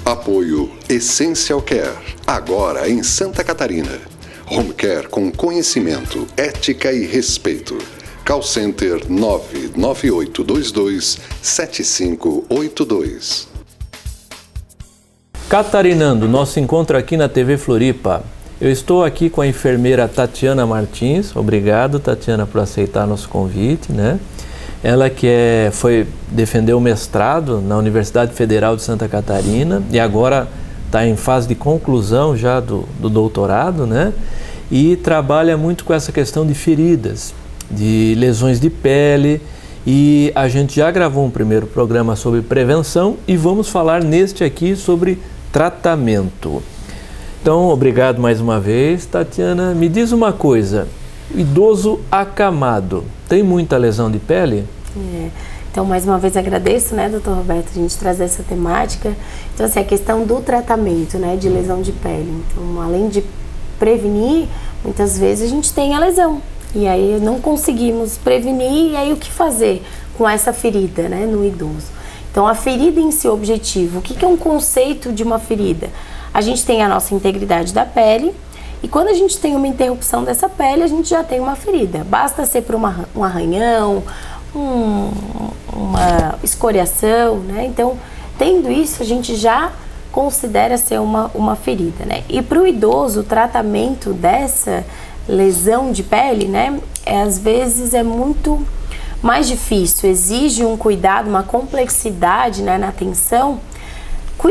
Apoio Essential Care, agora em Santa Catarina. Home Care com conhecimento, ética e respeito. Call Center 99822-7582. Catarinando, nosso encontro aqui na TV Floripa. Eu estou aqui com a enfermeira Tatiana Martins. Obrigado, Tatiana, por aceitar nosso convite, né? Ela que defendeu o mestrado na Universidade Federal de Santa Catarina e agora está em fase de conclusão já do doutorado, né? E trabalha muito com essa questão de feridas, de lesões de pele, e a gente já gravou um primeiro programa sobre prevenção e vamos falar neste aqui sobre tratamento. Então, obrigado mais uma vez, Tatiana. Me diz uma coisa, idoso acamado, tem muita lesão de pele? Então, mais uma vez agradeço, né, doutor Roberto, a gente trazer essa temática. Então, assim, a questão do tratamento, né, de lesão de pele. Então, além de prevenir, muitas vezes a gente tem a lesão. E aí não conseguimos prevenir, e aí o que fazer com essa ferida, né, no idoso? Então, a ferida em si, o objetivo, o que é um conceito de uma ferida? A gente tem a nossa integridade da pele, e quando a gente tem uma interrupção dessa pele, a gente já tem uma ferida. Basta ser por um arranhão, uma escoriação, né? Então, tendo isso, a gente já considera ser uma ferida, né? E para o idoso, o tratamento dessa lesão de pele, né? Às vezes é muito mais difícil, exige um cuidado, uma complexidade, né, na atenção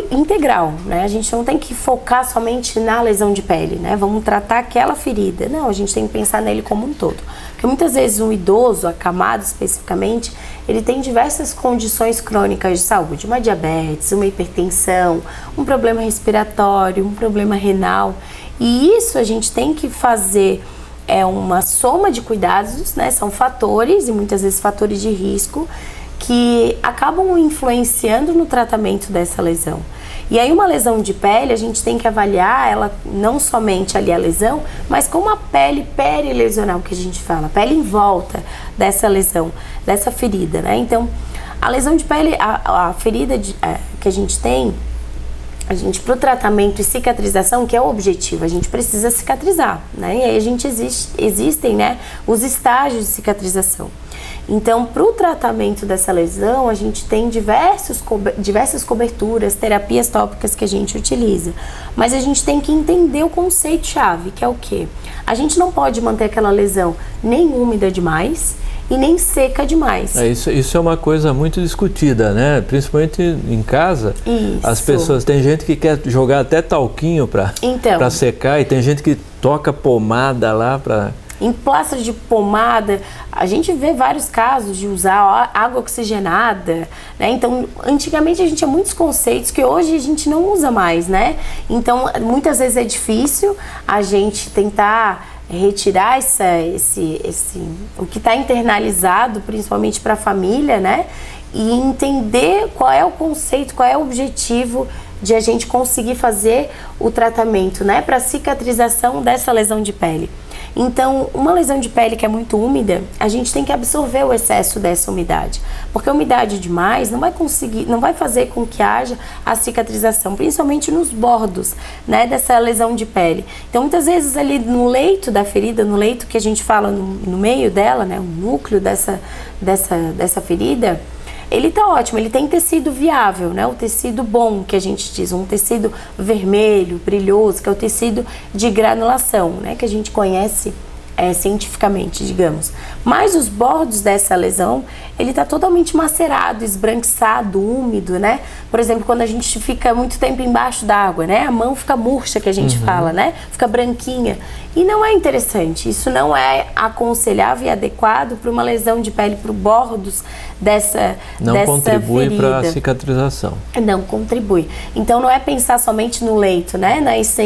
integral, né? A gente não tem que focar somente na lesão de pele, né? Vamos tratar aquela ferida. Não, a gente tem que pensar nele como um todo. Porque muitas vezes um idoso, acamado especificamente, ele tem diversas condições crônicas de saúde, uma diabetes, uma hipertensão, um problema respiratório, um problema renal. E isso a gente tem que fazer uma soma de cuidados, né? São fatores, e muitas vezes fatores de risco, que acabam influenciando no tratamento dessa lesão. E aí uma lesão de pele, a gente tem que avaliar ela não somente ali a lesão, mas como a pele perilesional que a gente fala, a pele em volta dessa lesão, dessa ferida, né? Então, a lesão de pele, a ferida que a gente tem, a gente, para o tratamento e cicatrização, que é o objetivo, a gente precisa cicatrizar, né? E aí existem, né, os estágios de cicatrização. Então, para o tratamento dessa lesão, a gente tem diversas coberturas, terapias tópicas que a gente utiliza. Mas a gente tem que entender o conceito-chave, que é o quê? A gente não pode manter aquela lesão nem úmida demais e nem seca demais. Isso é uma coisa muito discutida, né? Principalmente em casa. Isso. As pessoas, tem gente que quer jogar até talquinho para secar, e tem gente que toca pomada lá para... Emplastro de pomada, a gente vê vários casos de usar água oxigenada, né? Então, antigamente a gente tinha muitos conceitos que hoje a gente não usa mais, né? Então, muitas vezes é difícil a gente tentar retirar o que está internalizado, principalmente para a família, né? E entender qual é o conceito, qual é o objetivo de a gente conseguir fazer o tratamento, né? Para cicatrização dessa lesão de pele. Então, uma lesão de pele que é muito úmida, a gente tem que absorver o excesso dessa umidade, porque a umidade demais não vai fazer com que haja a cicatrização, principalmente nos bordos, né, dessa lesão de pele. Então, muitas vezes ali no leito da ferida, no leito que a gente fala no meio dela, né, o núcleo dessa ferida, ele tá ótimo, ele tem tecido viável, né? O tecido bom, que a gente diz, um tecido vermelho, brilhoso, que é o tecido de granulação, né? Que a gente conhece cientificamente, digamos. Mas os bordos dessa lesão, ele tá totalmente macerado, esbranquiçado, úmido, né? Por exemplo, quando a gente fica muito tempo embaixo d'água, né? A mão fica murcha, que a gente fala, né? Fica branquinha. E não é interessante, isso não é aconselhável e adequado para uma lesão de pele, para os bordos dessa ferida. Não contribui para a cicatrização. Não contribui. Então não é pensar somente no leito, né?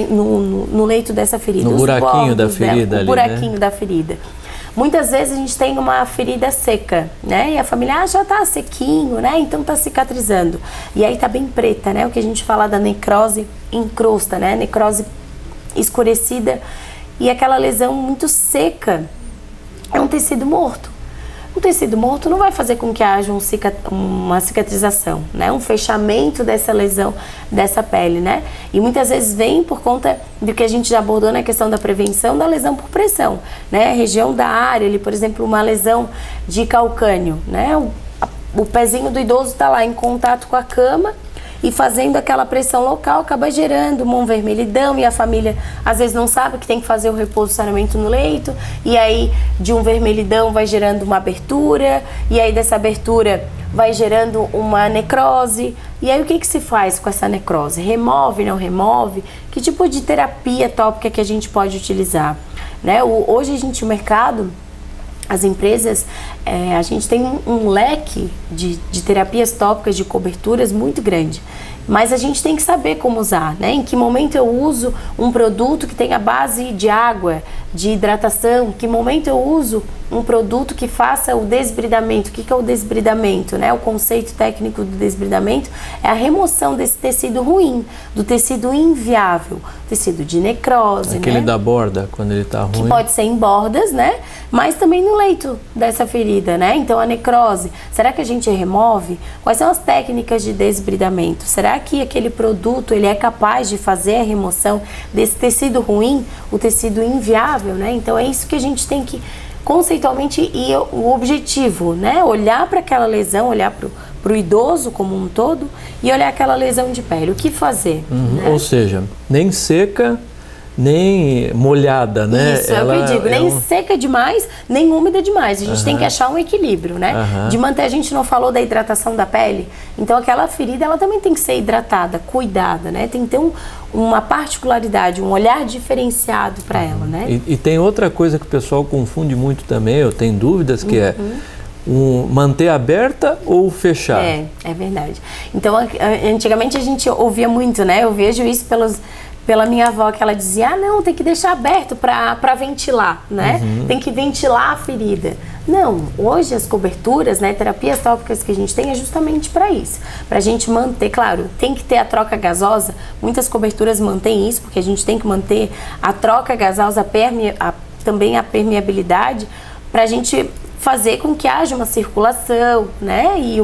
No leito dessa ferida. No buraquinho da ferida ali, o buraquinho da ferida. Muitas vezes a gente tem uma ferida seca, né? E a família, já tá sequinho, né? Então tá cicatrizando. E aí tá bem preta, né? O que a gente fala da necrose em crosta, né? Necrose escurecida. E aquela lesão muito seca é um tecido morto. O tecido morto não vai fazer com que haja uma cicatrização, né? Um fechamento dessa lesão, dessa pele, né? E muitas vezes vem por conta do que a gente já abordou na questão da prevenção da lesão por pressão, né? A região da área, ali, por exemplo, uma lesão de calcânio, né? O pezinho do idoso está lá em contato com a cama e fazendo aquela pressão local acaba gerando uma vermelhidão, e a família às vezes não sabe que tem que fazer o reposicionamento no leito, e aí de um vermelhidão vai gerando uma abertura, e aí dessa abertura vai gerando uma necrose. E aí o que se faz com essa necrose? Remove, não remove? Que tipo de terapia tópica que a gente pode utilizar, né? Hoje a gente, o mercado, as empresas, a gente tem um leque de terapias tópicas, de coberturas muito grande. Mas a gente tem que saber como usar, né? Em que momento eu uso um produto que tem a base de água, de hidratação, em que momento eu uso um produto que faça o desbridamento. O que é o desbridamento, né? O conceito técnico do desbridamento é a remoção desse tecido ruim, do tecido inviável, tecido de necrose, aquele, né? da borda, quando ele está ruim. Que pode ser em bordas, né? Mas também no leito dessa ferida, né? Então a necrose, será que a gente remove? Quais são as técnicas de desbridamento? Será que aquele produto ele é capaz de fazer a remoção desse tecido ruim, o tecido inviável, né? Então é isso que a gente tem que conceitualmente, e o objetivo, né? Olhar para aquela lesão, olhar para o idoso como um todo e olhar aquela lesão de pele. O que fazer? Né? Ou seja, nem seca, nem molhada, né? Isso, é o que eu digo, nem seca demais, nem úmida demais. A gente tem que achar um equilíbrio, né? De manter, a gente não falou da hidratação da pele, então aquela ferida, ela também tem que ser hidratada, cuidada, né? Tem que ter uma particularidade, um olhar diferenciado para ela, né? E tem outra coisa que o pessoal confunde muito também, eu tenho dúvidas, que é manter aberta ou fechar? É verdade. Então, antigamente a gente ouvia muito, né? Eu vejo isso pela minha avó, que ela dizia, não, tem que deixar aberto para ventilar, né? Tem que ventilar a ferida. Não, hoje as coberturas, né, terapias tópicas que a gente tem é justamente para isso. Para a gente manter, claro, tem que ter a troca gasosa, muitas coberturas mantêm isso, porque a gente tem que manter a troca gasosa, também a permeabilidade, para a gente fazer com que haja uma circulação, né? E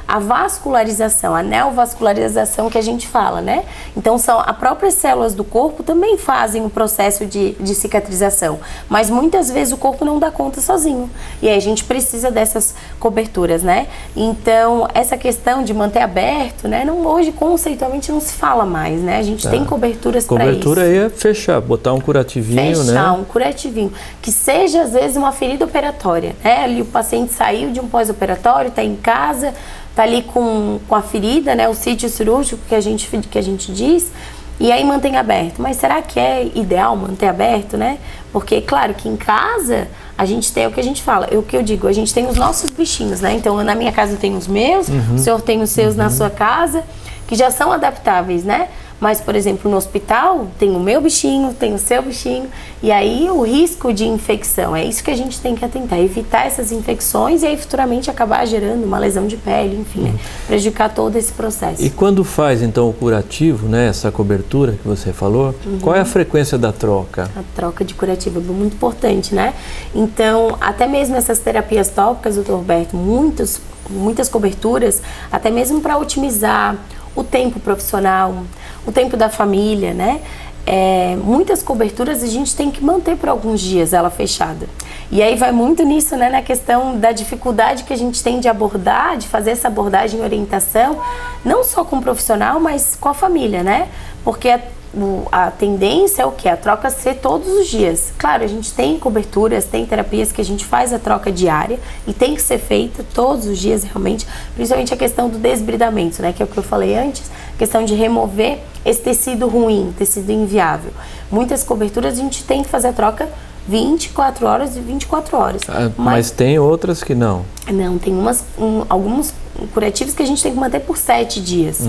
a vascularização, a neovascularização que a gente fala, né? Então, as próprias células do corpo também fazem o processo de cicatrização, mas muitas vezes o corpo não dá conta sozinho, e aí a gente precisa dessas coberturas, né? Então, essa questão de manter aberto, né? Hoje, conceitualmente, não se fala mais, né? A gente tem coberturas para isso. Cobertura aí é fechar, botar um curativinho, né? Fechar um curativinho, que seja, às vezes, uma ferida operatória, né? Ali o paciente saiu de um pós-operatório, está em casa, tá ali com a ferida, né, o sítio cirúrgico que a gente diz, e aí mantém aberto. Mas será que é ideal manter aberto, né? Porque, claro, que em casa a gente tem o que a gente fala, o que eu digo, a gente tem os nossos bichinhos, né? Então, na minha casa eu tenho os meus, o senhor tem os seus na sua casa, que já são adaptáveis, né? Mas, por exemplo, no hospital, tem o meu bichinho, tem o seu bichinho, e aí o risco de infecção, é isso que a gente tem que atentar, evitar essas infecções e aí futuramente acabar gerando uma lesão de pele, enfim, né? Prejudicar todo esse processo. E quando faz, então, o curativo, né, essa cobertura que você falou, qual é a frequência da troca? A troca de curativo é muito importante, né? Então, até mesmo essas terapias tópicas, doutor Roberto, muitas coberturas, até mesmo para otimizar o tempo profissional, o tempo da família, né? Muitas coberturas a gente tem que manter por alguns dias ela fechada. E aí vai muito nisso, né? Na questão da dificuldade que a gente tem de abordar, de fazer essa abordagem e orientação, não só com o profissional, mas com a família, né? Porque a tendência é o quê? A troca ser todos os dias. Claro, a gente tem coberturas, tem terapias que a gente faz a troca diária e tem que ser feita todos os dias realmente, principalmente a questão do desbridamento, né? Que é o que eu falei antes, a questão de remover esse tecido ruim, tecido inviável. Muitas coberturas a gente tem que fazer a troca 24 horas e 24 horas. Mas tem outras que não? Não, tem alguns curativos que a gente tem que manter por 7 dias.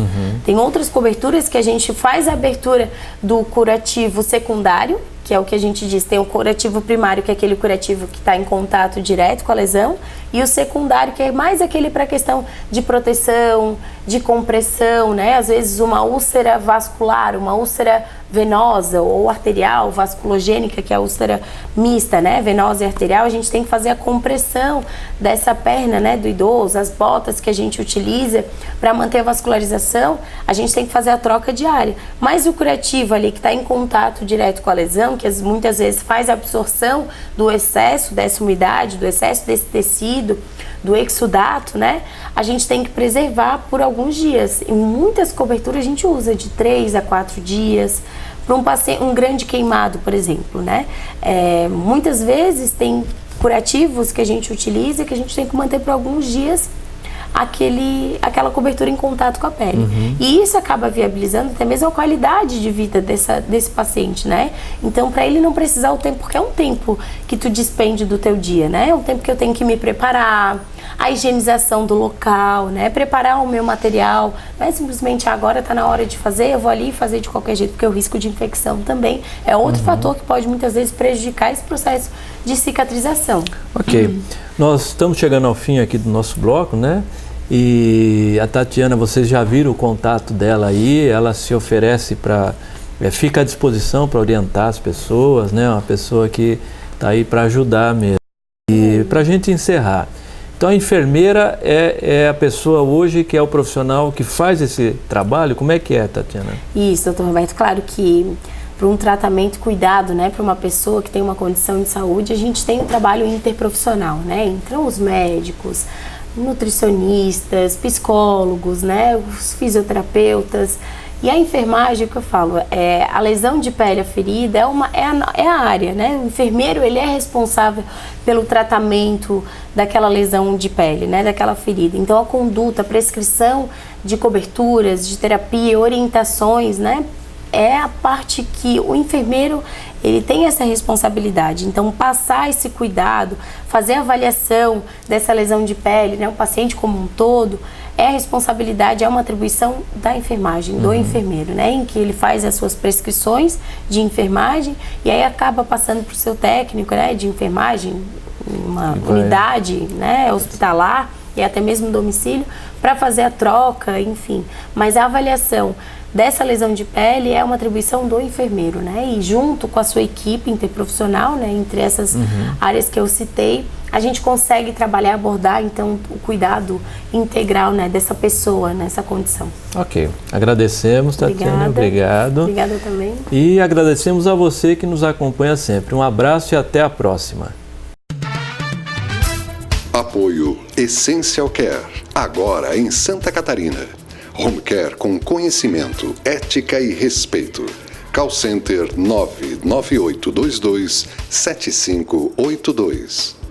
Tem outras coberturas que a gente faz a abertura do curativo secundário, que é o que a gente diz, tem o curativo primário, que é aquele curativo que está em contato direto com a lesão, e o secundário, que é mais aquele para questão de proteção, de compressão, né? Às vezes uma úlcera vascular, uma úlcera venosa ou arterial, vasculogênica, que é a úlcera mista, né, venosa e arterial, a gente tem que fazer a compressão dessa perna, né, do idoso, as botas que a gente utiliza para manter a vascularização, a gente tem que fazer a troca diária. Mas o curativo ali que está em contato direto com a lesão, que muitas vezes faz a absorção do excesso dessa umidade, do excesso desse tecido, do exudato, né, a gente tem que preservar por alguns dias. Em muitas coberturas a gente usa de 3 a 4 dias. Para um grande queimado, por exemplo, né? Muitas vezes tem curativos que a gente utiliza que a gente tem que manter por alguns dias aquela cobertura em contato com a pele. E isso acaba viabilizando até mesmo a qualidade de vida desse paciente, né? Então, para ele não precisar o tempo, porque é um tempo que tu despende do teu dia, né? É um tempo que eu tenho que me preparar, a higienização do local, né? Preparar o meu material, não é simplesmente agora está na hora de fazer, eu vou ali fazer de qualquer jeito, porque o risco de infecção também é outro fator que pode muitas vezes prejudicar esse processo de cicatrização. Ok, nós estamos chegando ao fim aqui do nosso bloco, né? E a Tatiana, vocês já viram o contato dela aí, ela se oferece fica à disposição para orientar as pessoas, né? Uma pessoa que está aí para ajudar mesmo. E para a gente encerrar, então a enfermeira é a pessoa hoje que é o profissional que faz esse trabalho, como é que é, Tatiana? Isso, doutor Roberto, claro que para um tratamento cuidado, né, para uma pessoa que tem uma condição de saúde, a gente tem um trabalho interprofissional, né? Entram os médicos, nutricionistas, psicólogos, né, os fisioterapeutas. E a enfermagem, que eu falo, a lesão de pele, a ferida, é a área, né? O enfermeiro, ele é responsável pelo tratamento daquela lesão de pele, né? Daquela ferida. Então, a conduta, a prescrição de coberturas, de terapia, orientações, né? É a parte que o enfermeiro, ele tem essa responsabilidade. Então, passar esse cuidado, fazer a avaliação dessa lesão de pele, né? O paciente como um todo, é a responsabilidade, é uma atribuição da enfermagem, do enfermeiro, né? Em que ele faz as suas prescrições de enfermagem e aí acaba passando para o seu técnico, né? De enfermagem, uma unidade, né? Hospitalar e até mesmo domicílio, para fazer a troca, enfim. Mas a avaliação dessa lesão de pele é uma atribuição do enfermeiro, né? E junto com a sua equipe interprofissional, né? Entre essas áreas que eu citei, a gente consegue trabalhar, abordar, então, o cuidado integral, né, dessa pessoa nessa condição. Ok. Agradecemos, Tatiana. Obrigado. Obrigada também. E agradecemos a você que nos acompanha sempre. Um abraço e até a próxima. Apoio Essential Care, agora em Santa Catarina. Home Care com conhecimento, ética e respeito. Call Center 99822 7582.